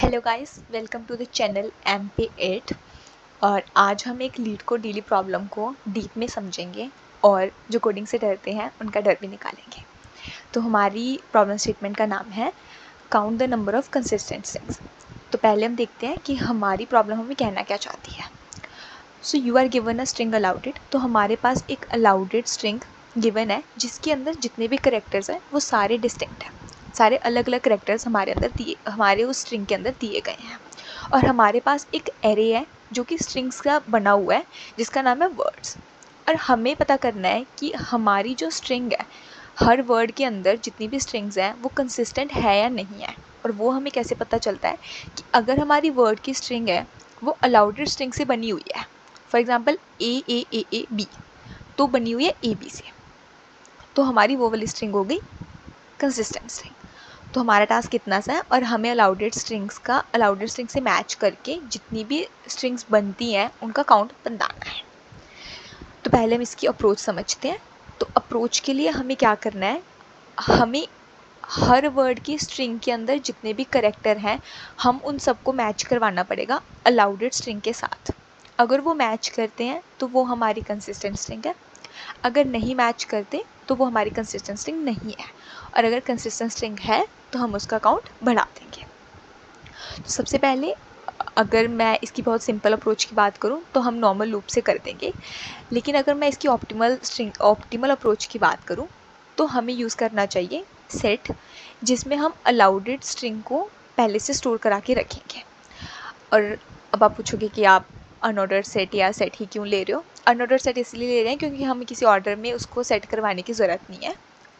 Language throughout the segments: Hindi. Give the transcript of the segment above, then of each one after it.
Hello guys, welcome to the channel MP8। और आज हम एक लीड को डेली प्रॉब्लम को डीप में समझेंगे और जो कोडिंग से डरते हैं उनका डर भी निकालेंगे। तो हमारी प्रॉब्लम स्टेटमेंट का नाम है count the number of consistent strings. तो पहले हम देखते हैं कि हमारी प्रॉब्लम हमें कहना क्या चाहती है। So you are given a string allowed. तो हमारे पास एक अलाउडेड स्ट्रिंग गिवन है जिसके अंदर जितने भी करेक्टर्स हैं वो सारे डिस्टिंक्ट हैं, सारे अलग अलग करेक्टर्स हमारे उस स्ट्रिंग के अंदर दिए गए हैं। और हमारे पास एक एरे है जो कि स्ट्रिंग्स का बना हुआ है जिसका नाम है वर्ड्स। और हमें पता करना है कि हमारी जो स्ट्रिंग है, हर वर्ड के अंदर जितनी भी स्ट्रिंग्स हैं वो कंसिस्टेंट है या नहीं है। और वो हमें कैसे पता चलता है कि अगर हमारी वर्ड की स्ट्रिंग है वो अलाउडेड स्ट्रिंग से बनी हुई है। फॉर एग्जाम्पल ए बी तो बनी हुई है ए बी से, तो हमारी वो वाली स्ट्रिंग हो गई कंसिस्टेंट स्ट्रिंग। तो हमारा टास्क कितना सा है और हमें अलाउडेड स्ट्रिंग से मैच करके जितनी भी स्ट्रिंग्स बनती हैं उनका काउंट बताना है। तो पहले हम इसकी अप्रोच समझते हैं। तो अप्रोच के लिए हमें क्या करना है, हमें हर वर्ड की स्ट्रिंग के अंदर जितने भी करेक्टर हैं हम उन सबको मैच करवाना पड़ेगा अलाउडेड स्ट्रिंग के साथ। अगर वो मैच करते हैं तो वो हमारी कंसिस्टेंट स्ट्रिंग है, अगर नहीं मैच करते तो वो हमारी कंसिस्टेंट स्ट्रिंग नहीं है। और अगर कंसिस्टेंट स्ट्रिंग है तो हम उसका काउंट बढ़ा देंगे। तो सबसे पहले अगर मैं इसकी बहुत सिंपल अप्रोच की बात करूं तो हम नॉर्मल लूप से कर देंगे, लेकिन अगर मैं इसकी ऑप्टिमल अप्रोच की बात करूं तो हमें यूज़ करना चाहिए सेट, जिसमें हम अलाउडेड स्ट्रिंग को पहले से स्टोर करा के रखेंगे। और अब आप पूछोगे कि आप अनऑर्डर सेट या सेट ही क्यों ले रहे हो। अनऑर्डर सेट इसलिए ले रहे हैं क्योंकि हमें किसी ऑर्डर में उसको सेट करवाने की ज़रूरत नहीं है।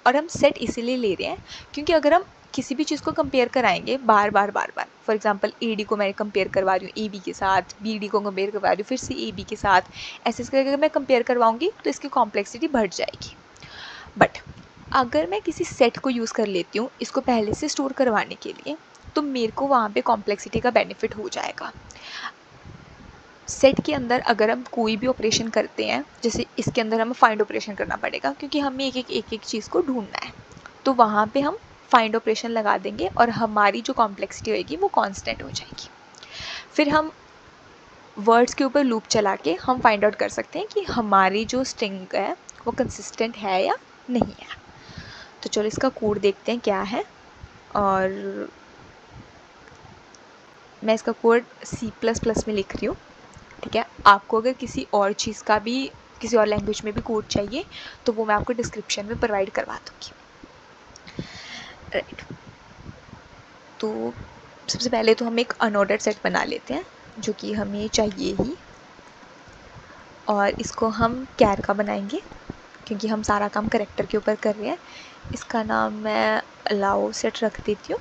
और हम सेट इसीलिए ले रहे हैं क्योंकि अगर हम किसी भी चीज़ को कंपेयर कराएंगे बार बार फॉर एग्जांपल AD को मैं कंपेयर करवा रही हूँ AB के साथ, BD को कंपेयर करवा रही हूँ फिर से AB के साथ, ऐसे करके अगर मैं कंपेयर करवाऊँगी तो इसकी कॉम्प्लेक्सिटी बढ़ जाएगी। बट अगर मैं किसी सेट को यूज़ कर लेती हूँ इसको पहले से स्टोर करवाने के लिए, तो मेरे को वहाँ पे कॉम्प्लेक्सिटी का बेनिफिट हो जाएगा। सेट के अंदर अगर हम कोई भी ऑपरेशन करते हैं, जैसे इसके अंदर हमें फाइंड ऑपरेशन करना पड़ेगा क्योंकि हमें एक चीज़ को ढूंढना है, तो वहाँ पे हम फाइंड ऑपरेशन लगा देंगे और हमारी जो कॉम्प्लेक्सिटी होगी वो कांस्टेंट हो जाएगी। फिर हम वर्ड्स के ऊपर लूप चला के हम फाइंड आउट कर सकते हैं कि हमारी जो स्ट्रिंग है वो कंसिस्टेंट है या नहीं है। तो चलो इसका कोड देखते हैं क्या है। और मैं इसका कोड C++ में लिख रही हूँ, ठीक है। आपको अगर किसी और चीज़ का भी, किसी और लैंग्वेज में भी कोड चाहिए तो वो मैं आपको डिस्क्रिप्शन में प्रोवाइड करवा दूँगी, राइट। तो सबसे पहले तो हम एक अनऑर्डर्ड सेट बना लेते हैं जो कि हमें चाहिए ही, और इसको हम कैर का बनाएंगे क्योंकि हम सारा काम करेक्टर के ऊपर कर रहे हैं। इसका नाम मैं अलाउ सेट रख देती हूँ,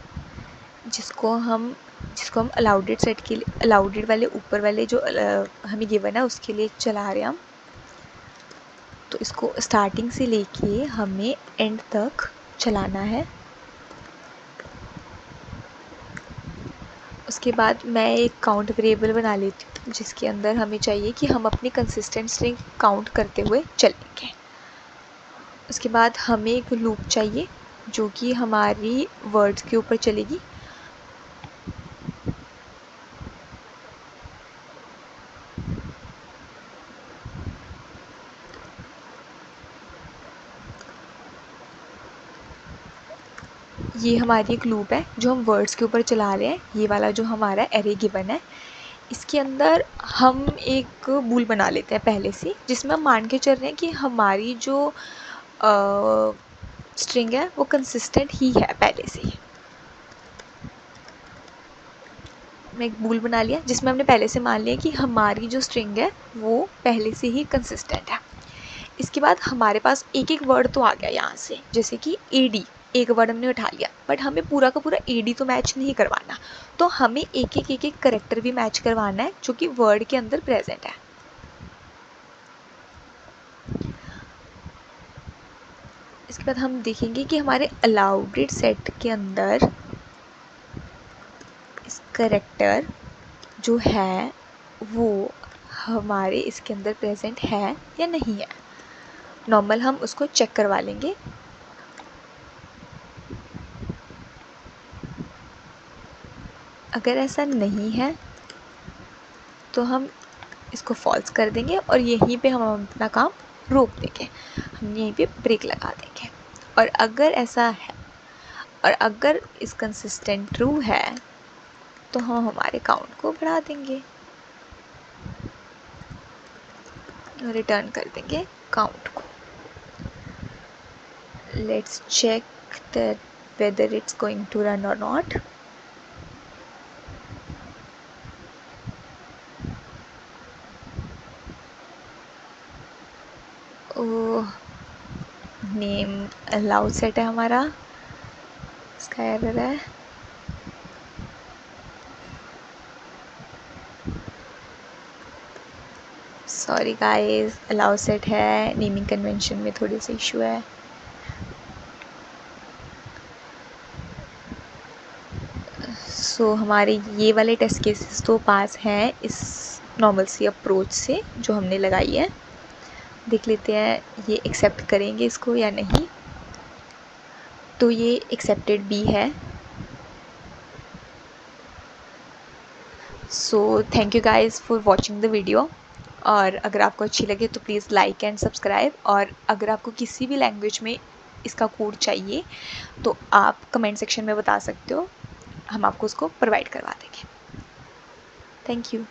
जिसको हम अलाउडेड सेट के लिए, अलाउडेड वाले ऊपर वाले जो हमें गिवन है उसके लिए चला रहे हैं हम। तो इसको स्टार्टिंग से लेके हमें एंड तक चलाना है। उसके बाद मैं एक काउंट वेरिएबल बना लेती हूँ जिसके अंदर हमें चाहिए कि हम अपनी कंसिस्टेंट स्ट्रिंग काउंट करते हुए चलेंगे। उसके बाद हमें एक लूप चाहिए जो कि हमारी वर्ड्स के ऊपर चलेगी। ये हमारी एक लूप है जो हम वर्ड्स के ऊपर चला रहे हैं। ये वाला जो हमारा एरे गिवन है इसके अंदर हम एक बूल बना लेते हैं पहले से, जिसमें हम मान के चल रहे हैं कि हमारी जो स्ट्रिंग है वो कंसिस्टेंट ही है पहले से ही। मैं एक बूल बना लिया जिसमें हमने पहले से मान लिया कि हमारी जो स्ट्रिंग है वो पहले से ही कंसिस्टेंट है। इसके बाद हमारे पास एक एक वर्ड तो आ गया यहाँ से, जैसे कि AD एक वर्ड हमने उठा लिया, बट हमें पूरा का पूरा AD तो मैच नहीं करवाना, तो हमें एक एक करेक्टर भी मैच करवाना है जो कि वर्ड के अंदर प्रेजेंट है। इसके बाद हम देखेंगे कि हमारे अलाउडेड सेट के अंदर इस करेक्टर जो है वो हमारे इसके अंदर प्रेजेंट है या नहीं है। नॉर्मल हम उसको चेक करवा लेंगे। अगर ऐसा नहीं है तो हम इसको फॉल्स कर देंगे और यहीं पे हम अपना काम रोक देंगे, हम यहीं पे ब्रेक लगा देंगे। और अगर ऐसा है और अगर इस कंसिस्टेंट ट्रू है तो हम हमारे काउंट को बढ़ा देंगे और रिटर्न कर देंगे काउंट को। Let's check that whether it's going to run or not. Name allowed set है हमारा, इसका एरर है। सॉरी गाइस, अलाउ सेट है, नेमिंग कन्वेंशन में थोड़ी सी इशू है। सो हमारे ये वाले टेस्ट केसेस तो पास हैं इस नॉर्मल सी अप्रोच से जो हमने लगाई है। देख लेते हैं ये एक्सेप्ट करेंगे इसको या नहीं। तो ये एक्सेप्टेड भी है। So thank you guys for watching the video. और अगर आपको अच्छी लगे तो प्लीज़ लाइक एंड सब्सक्राइब। और अगर आपको किसी भी लैंग्वेज में इसका कोड चाहिए तो आप कमेंट सेक्शन में बता सकते हो, हम आपको उसको प्रोवाइड करवा देंगे। Thank you.